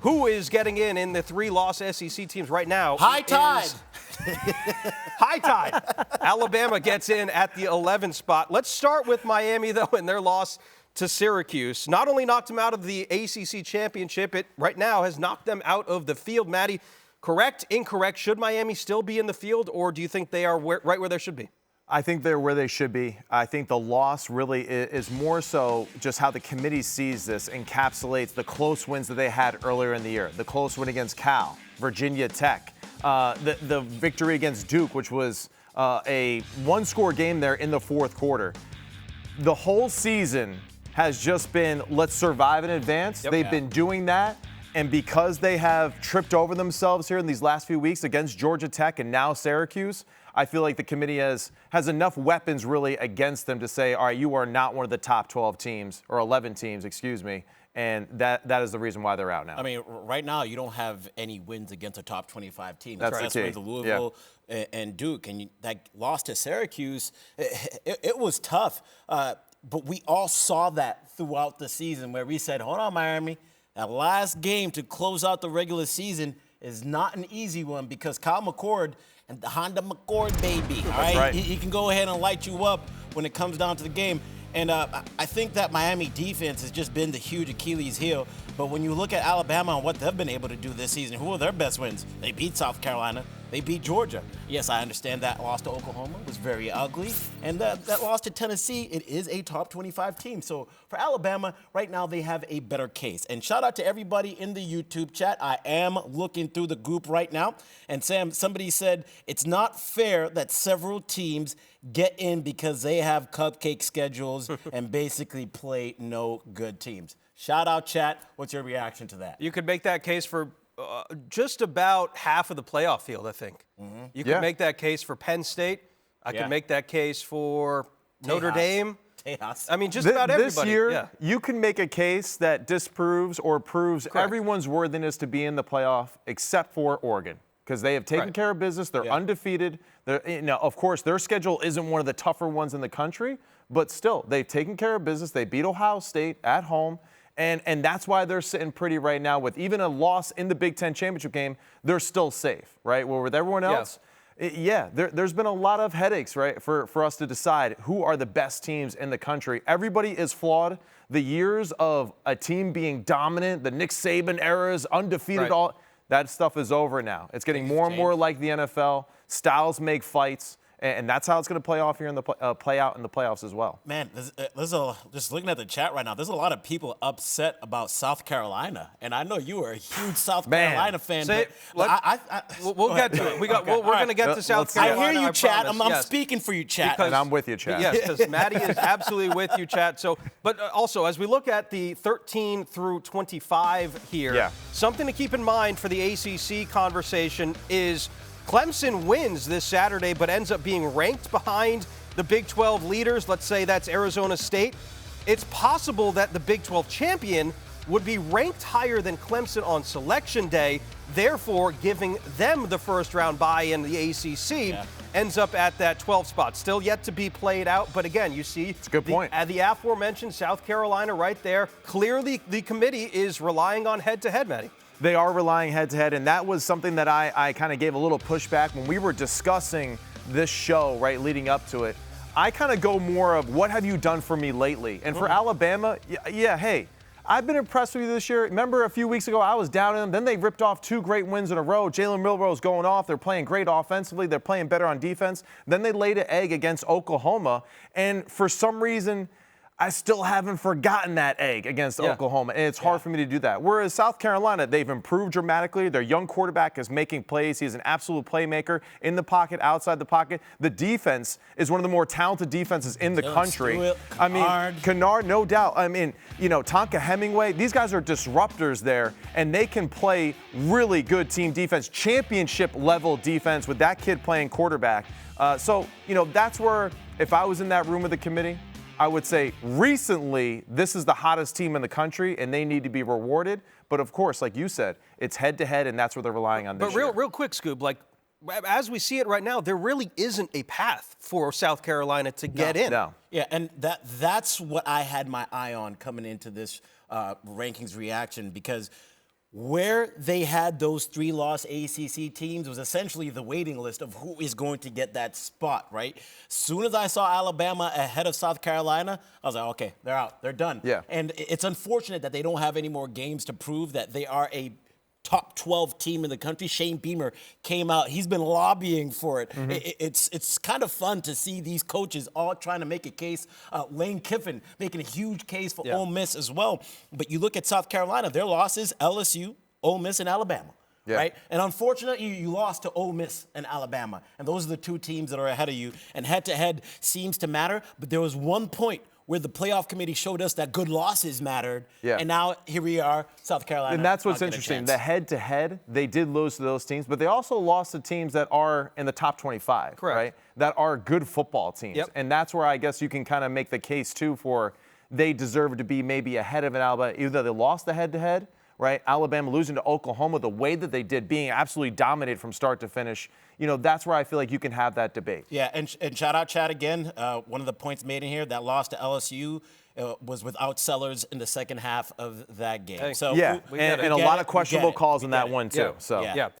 who is getting in the 3-loss SEC teams right now. High tide. High tide. Alabama gets in at the 11th spot. Let's start with Miami, though, and their loss to Syracuse. Not only knocked them out of the ACC championship, it right now has knocked them out of the field. Maddie, correct, incorrect? Should Miami still be in the field, or do you think they are right where they should be? I think they're where they should be. I think the loss really is more so just how the committee sees this, encapsulates the close wins that they had earlier in the year. The close win against Cal, Virginia Tech, the victory against Duke, which was a one-score game there in the fourth quarter. The whole season has just been, let's survive in advance. Yep. They've been doing that. And because they have tripped over themselves here in these last few weeks against Georgia Tech and now Syracuse, I feel like the committee has enough weapons really against them to say, all right, you are not one of the top 12 teams, or 11 teams, excuse me. And that is the reason why they're out now. I mean, right now you don't have any wins against a top 25 team. That's right. the key. That's Louisville and Duke. And that loss to Syracuse, it was tough. But we all saw that throughout the season where we said, hold on, Miami. That last game to close out the regular season is not an easy one because Kyle McCord and the Honda McCord baby, all right? He can go ahead and light you up when it comes down to the game. And I think that Miami defense has just been the huge Achilles heel. But when you look at Alabama and what they've been able to do this season, who are their best wins? They beat South Carolina. They beat Georgia. Yes, I understand that loss to Oklahoma was very ugly. And that loss to Tennessee, it is a top 25 team. So for Alabama, right now they have a better case. And shout out to everybody in the YouTube chat. I am looking through the group right now. And Sam, somebody said it's not fair that several teams get in because they have cupcake schedules and basically play no good teams. Shout out, chat. What's your reaction to that? You could make that case for just about half of the playoff field, I think. Mm-hmm. You could make that case for Penn State. I could make that case for Notre Dame. I mean, just about everybody. This year, you can make a case that disproves or proves everyone's worthiness to be in the playoff except for Oregon. Because they have taken care of business. They're undefeated. Of course, their schedule isn't one of the tougher ones in the country, but still, they've taken care of business. They beat Ohio State at home, and that's why they're sitting pretty right now. With even a loss in the Big Ten championship game, they're still safe, right? Where with everyone else, there's been a lot of headaches, right, for us to decide who are the best teams in the country. Everybody is flawed. The years of a team being dominant, the Nick Saban eras, undefeated, that stuff is over now. It's getting more and more like the NFL. Styles make fights, and that's how it's going to play out in the playoffs as well. Man, just looking at the chat right now, there's a lot of people upset about South Carolina, and I know you are a huge South Carolina fan. We'll get to it. We're going to get to South Carolina. I hear you, chat. I'm speaking for you, chat. And I'm with you, chat. Yes, because Maddie is absolutely with you, chat. So, but also, as we look at the 13 through 25 here, something to keep in mind for the ACC conversation is Clemson wins this Saturday, but ends up being ranked behind the Big 12 leaders. Let's say that's Arizona State. It's possible that the Big 12 champion would be ranked higher than Clemson on Selection Day, therefore giving them the first-round bye in the ACC. Ends up at that 12th spot. Still yet to be played out, but again, you see it's a good point. The aforementioned South Carolina right there. Clearly, the committee is relying on head-to-head, Maddie. They are relying head-to-head, and that was something that I kind of gave a little pushback when we were discussing this show, right, leading up to it. I kind of go more of what have you done for me lately? And for Alabama, hey, I've been impressed with you this year. Remember a few weeks ago, I was down on them. Then they ripped off 2 great wins in a row. Jalen Milroe's going off. They're playing great offensively. They're playing better on defense. Then they laid an egg against Oklahoma, and for some reason, I still haven't forgotten that egg against Oklahoma, and it's hard for me to do that. Whereas South Carolina, they've improved dramatically. Their young quarterback is making plays. He's an absolute playmaker in the pocket, outside the pocket. The defense is one of the more talented defenses in the country. I mean, Kennard, no doubt. I mean, Tonka Hemingway, these guys are disruptors there, and they can play really good team defense, championship-level defense with that kid playing quarterback. So, that's where, if I was in that room with the committee, I would say recently this is the hottest team in the country, and they need to be rewarded. But, of course, like you said, it's head-to-head, and that's what they're relying on this year. But real quick, Scoob, like, as we see it right now, there really isn't a path for South Carolina to get in. No. Yeah, and that's what I had my eye on coming into this rankings reaction, because where they had those 3-loss ACC teams was essentially the waiting list of who is going to get that spot, right? Soon as I saw Alabama ahead of South Carolina, I was like, okay, they're out. They're done. Yeah. And it's unfortunate that they don't have any more games to prove that they are a top 12 team in the country. Shane Beamer came out. He's been lobbying for it. It's kind of fun to see these coaches all trying to make a case. Lane Kiffin making a huge case for Ole Miss as well. But you look at South Carolina, their losses, LSU, Ole Miss, and Alabama. Yeah. Right? And unfortunately, you lost to Ole Miss and Alabama. And those are the two teams that are ahead of you. And head-to-head seems to matter. But there was one point where the playoff committee showed us that good losses mattered. Yeah. And now here we are, South Carolina. And that's what's interesting. The head-to-head, they did lose to those teams, but they also lost to teams that are in the top 25, correct, right? That are good football teams. Yep. And that's where I guess you can kind of make the case, too, for they deserve to be maybe ahead of an Alabama. Either they lost the head-to-head, right? Alabama losing to Oklahoma the way that they did, being absolutely dominated from start to finish. You know, that's where I feel like you can have that debate. Yeah, and shout out Chad again. One of the points made in here, that loss to LSU was without Sellers in the second half of that game. Hey, so yeah, and a lot of questionable calls in that one, too. Yeah. So. Yeah.